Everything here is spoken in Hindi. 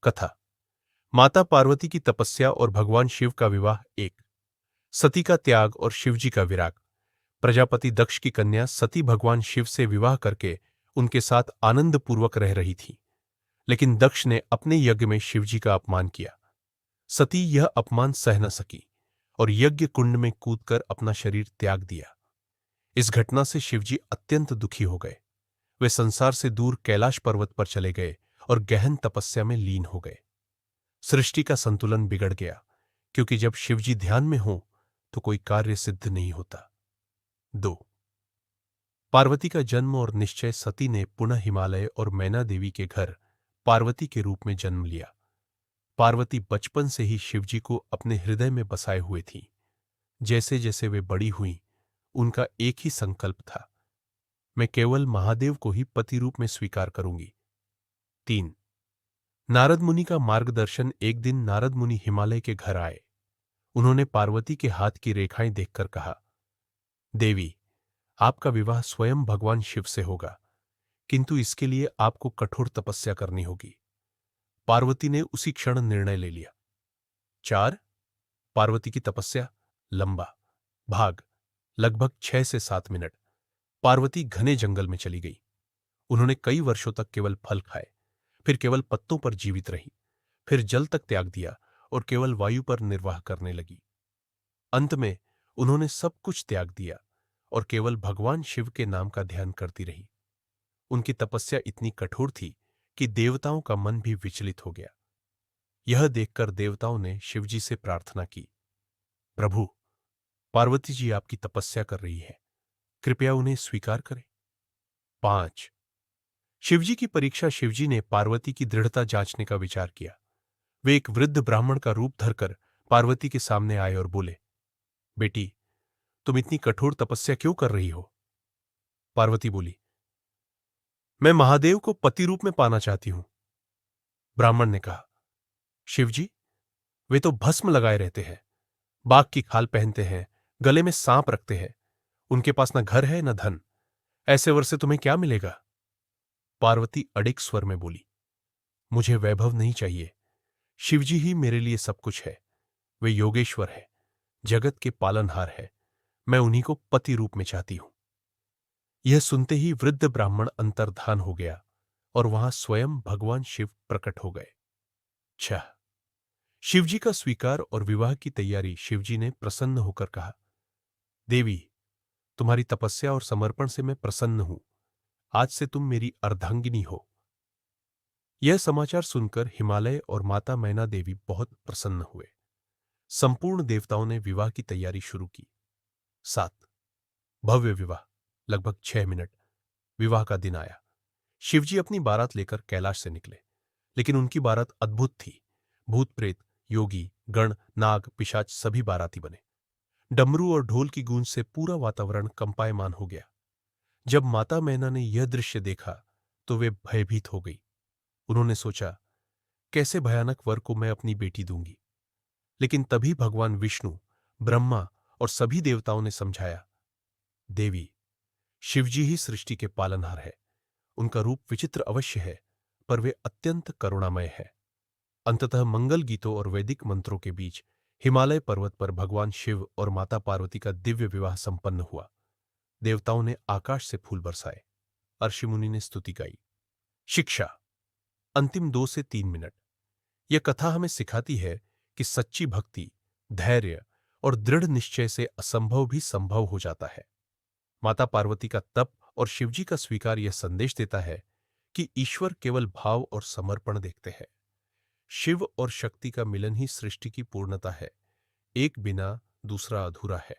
कथा। माता पार्वती की तपस्या और भगवान शिव का विवाह। एक, सती का त्याग और शिवजी का विराग। प्रजापति दक्ष की कन्या सती भगवान शिव से विवाह करके उनके साथ आनंदपूर्वक रह रही थी, लेकिन दक्ष ने अपने यज्ञ में शिवजी का अपमान किया। सती यह अपमान सह न सकी और यज्ञ कुंड में कूदकर अपना शरीर त्याग दिया। इस घटना से शिवजी अत्यंत दुखी हो गए। वे संसार से दूर कैलाश पर्वत पर चले गए और गहन तपस्या में लीन हो गए। सृष्टि का संतुलन बिगड़ गया, क्योंकि जब शिवजी ध्यान में हो तो कोई कार्य सिद्ध नहीं होता। 2, पार्वती का जन्म और निश्चय। सती ने पुनः हिमालय और मैना देवी के घर पार्वती के रूप में जन्म लिया। पार्वती बचपन से ही शिवजी को अपने हृदय में बसाए हुए थी। जैसे जैसे वे बड़ी हुईं, उनका एक ही संकल्प था, मैं केवल महादेव को ही पति रूप में स्वीकार करूंगी। 3, नारद मुनि का मार्गदर्शन। एक दिन नारद मुनि हिमालय के घर आए। उन्होंने पार्वती के हाथ की रेखाएं देखकर कहा, देवी, आपका विवाह स्वयं भगवान शिव से होगा, किंतु इसके लिए आपको कठोर तपस्या करनी होगी। पार्वती ने उसी क्षण निर्णय ले लिया। 4, पार्वती की तपस्या। लंबा भाग, लगभग 6 से 7 मिनट। पार्वती घने जंगल में चली गई। उन्होंने कई वर्षों तक केवल फल खाए, फिर केवल पत्तों पर जीवित रही, फिर जल तक त्याग दिया और केवल वायु पर निर्वाह करने लगी। अंत में उन्होंने सब कुछ त्याग दिया और केवल भगवान शिव के नाम का ध्यान करती रही। उनकी तपस्या इतनी कठोर थी कि देवताओं का मन भी विचलित हो गया। यह देखकर देवताओं ने शिवजी से प्रार्थना की, प्रभु, पार्वती जी आपकी तपस्या कर रही है, कृपया उन्हें स्वीकार करें। 5, शिवजी की परीक्षा। शिवजी ने पार्वती की दृढ़ता जांचने का विचार किया। वे एक वृद्ध ब्राह्मण का रूप धरकर पार्वती के सामने आए और बोले, बेटी, तुम इतनी कठोर तपस्या क्यों कर रही हो? पार्वती बोली, मैं महादेव को पति रूप में पाना चाहती हूं। ब्राह्मण ने कहा, शिवजी, वे तो भस्म लगाए रहते हैं, बाघ की खाल पहनते हैं, गले में सांप रखते हैं, उनके पास न घर है न धन, ऐसे वर से तुम्हें क्या मिलेगा? पार्वती अडिग स्वर में बोली, मुझे वैभव नहीं चाहिए, शिवजी ही मेरे लिए सब कुछ है। वे योगेश्वर है, जगत के पालनहार है, मैं उन्हीं को पति रूप में चाहती हूं। यह सुनते ही वृद्ध ब्राह्मण अंतर्धान हो गया और वहां स्वयं भगवान शिव प्रकट हो गए। 6, शिवजी का स्वीकार और विवाह की तैयारी। शिवजी ने प्रसन्न होकर कहा, देवी, तुम्हारी तपस्या और समर्पण से मैं प्रसन्न हूं। आज से तुम मेरी अर्धांगिनी हो। यह समाचार सुनकर हिमालय और माता मैना देवी बहुत प्रसन्न हुए। संपूर्ण देवताओं ने विवाह की तैयारी शुरू की। 7, भव्य विवाह। लगभग 6 मिनट। विवाह का दिन आया। शिवजी अपनी बारात लेकर कैलाश से निकले, लेकिन उनकी बारात अद्भुत थी। भूत प्रेत, योगी, गण, नाग, पिशाच सभी बाराती बने। डमरू और ढोल की गूंज से पूरा वातावरण कंपायमान हो गया। जब माता मैना ने यह दृश्य देखा तो वे भयभीत हो गई। उन्होंने सोचा, कैसे भयानक वर को मैं अपनी बेटी दूंगी। लेकिन तभी भगवान विष्णु, ब्रह्मा और सभी देवताओं ने समझाया, देवी, शिवजी ही सृष्टि के पालनहार है। उनका रूप विचित्र अवश्य है, पर वे अत्यंत करुणामय है। अंततः मंगल गीतों और वैदिक मंत्रों के बीच हिमालय पर्वत पर भगवान शिव और माता पार्वती का दिव्य विवाह संपन्न हुआ। देवताओं ने आकाश से फूल बरसाए, ऋषि मुनि ने स्तुति गाई। शिक्षा। अंतिम 2 से 3 मिनट। यह कथा हमें सिखाती है कि सच्ची भक्ति, धैर्य और दृढ़ निश्चय से असंभव भी संभव हो जाता है। माता पार्वती का तप और शिवजी का स्वीकार यह संदेश देता है कि ईश्वर केवल भाव और समर्पण देखते हैं। शिव और शक्ति का मिलन ही सृष्टि की पूर्णता है। एक बिना दूसरा अधूरा है।